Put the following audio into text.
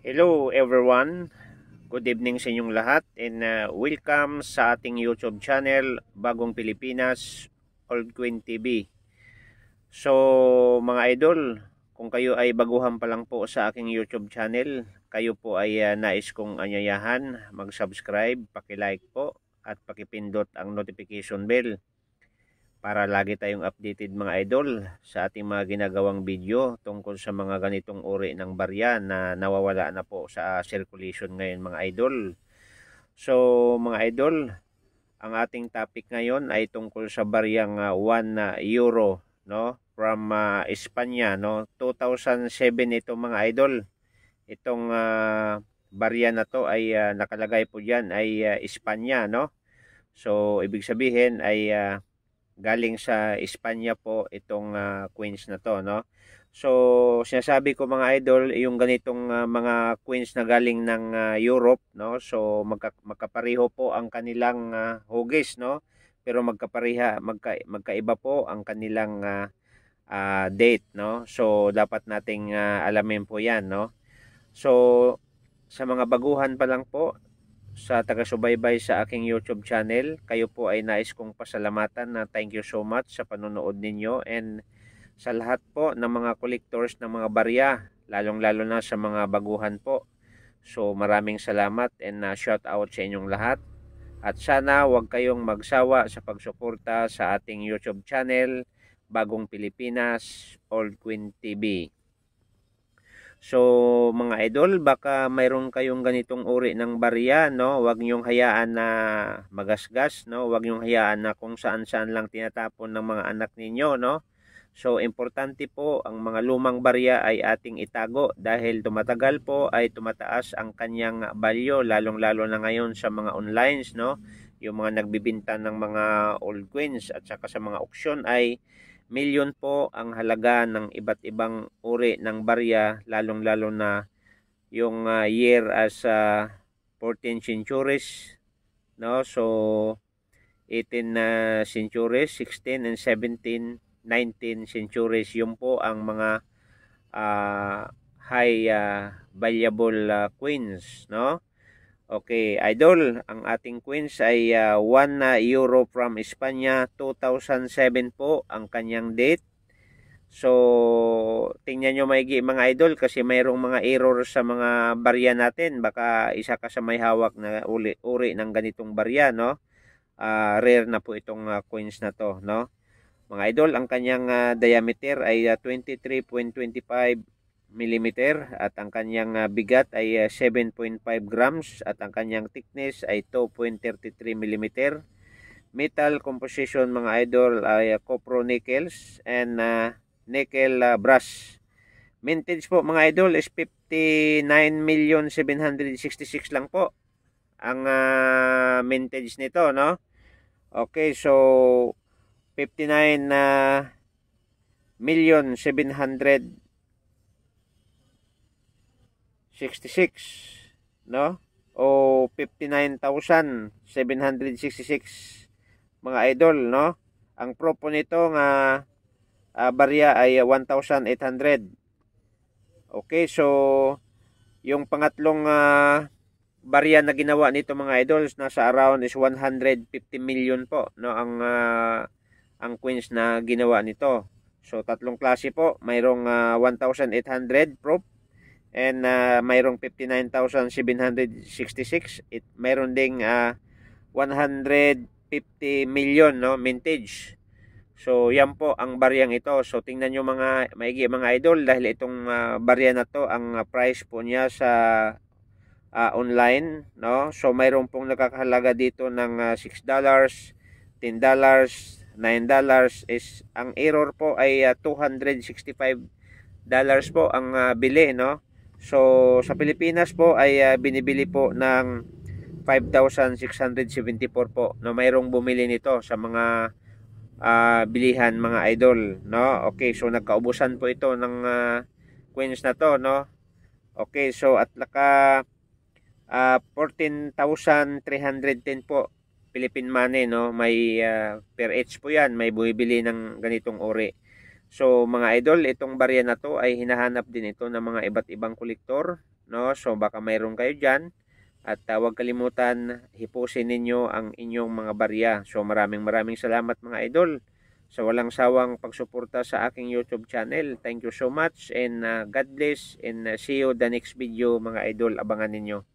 Hello everyone, good evening sa inyong lahat and welcome sa ating YouTube channel Bagong Pilipinas Old Queen TV. So mga idol, kung kayo ay baguhan pa lang po sa aking YouTube channel, kayo po ay nais kong anyayahan mag-subscribe, paki-like po at pakipindot ang notification bell para lagi tayong updated mga idol sa ating mga ginagawang video tungkol sa mga ganitong uri ng barya na nawawala na po sa circulation ngayon mga idol. So mga idol, ang ating topic ngayon ay tungkol sa baryang 1 euro, no, from Espanya, no. 2007 ito mga idol. Itong barya na to ay nakalagay po diyan ay Espanya, no. So ibig sabihin ay galing sa Espanya po itong coins na to, no. So sinasabi ko mga idol, yung ganitong mga coins na galing ng Europe, no. So magkapareho po ang kanilang hugis, no. Pero magkaiba po ang kanilang date, no. So dapat nating alamin po 'yan, no. So sa mga baguhan pa lang po sa taga-subaybay sa aking YouTube channel, kayo po ay nais kong pasalamatan na thank you so much sa panonood ninyo, and sa lahat po ng mga collectors ng mga barya, lalong-lalo na sa mga baguhan po. So maraming salamat and shout out sa inyong lahat. At sana huwag kayong magsawa sa pagsuporta sa ating YouTube channel, Bagong Pilipinas Old Queen TV. So mga idol, baka mayroon kayong ganitong uri ng barya, no? Huwag niyong hayaan na magasgas, no? Huwag niyong hayaan na kung saan-saan lang tinatapon ng mga anak ninyo, no? So importante po ang mga lumang barya ay ating itago dahil tumatagal po ay tumataas ang kanyang value, lalong-lalo na ngayon sa mga onlines, no? Yung mga nagbibinta ng mga old coins at saka sa mga auction ay milyon po ang halaga ng iba't ibang uri ng barya, lalong-lalo na yung year as 14th centuries, no. So 18 centuries, 16 and 17, 19 centuries, yun po ang mga high valuable coins, no. Okay, idol, ang ating coins ay 1 euro from Espanya, 2007 po ang kanyang date. So, tingnan nyo maigi mga idol kasi mayroong mga error sa mga barya natin. Baka isa ka sa may hawak na uri ng ganitong barya, no? Rare na po itong coins na to, no? Mga idol, ang kanyang diameter ay 23.25 mm at ang kanyang bigat ay 7.5 grams at ang kanyang thickness ay 2.33 mm. Metal composition mga idol ay copper nickels and nickel brass. Mintage po mga idol is 59,766 lang po ang mintage nito, no. Okay, so 59,766, no, o 59,766 mga idol, no. Ang propo nito nga barya ay 1,800. Okay, so yung pangatlong barya na ginawa nito mga idols nasa around is 150 million po, no, ang coins na ginawa nito. So tatlong klase po, mayroong 1,800 proof and mayroong 59,766. Mayroon ding 150 million, no, mintage. So yan po ang baryang ito. So tingnan nyo mga maigi mga idol, dahil itong barya na to, ang price po niya sa online, no. So mayroon pong nakakahalaga dito ng $6, $10, $9 is ang error po ay $265 po ang bili, no. So sa Pilipinas po ay binibili po ng 5,674 po, no. Mayroong bumili nito sa mga bilihan mga idol, no. Okay, so nagkaubusan po ito ng coins na to, no. Okay, so at naka 14,310 po Philippine money, no. May per each po yan, may bumibili ng ganitong uri. So mga idol, itong barya na to ay hinahanap din ito ng mga iba't ibang kolektor, no? So baka mayroon kayo diyan at huwag kalimutan hipusin ninyo ang inyong mga barya. So maraming salamat mga idol sa walang sawang pagsuporta sa aking YouTube channel. Thank you so much and God bless and see you the next video mga idol. Abangan ninyo.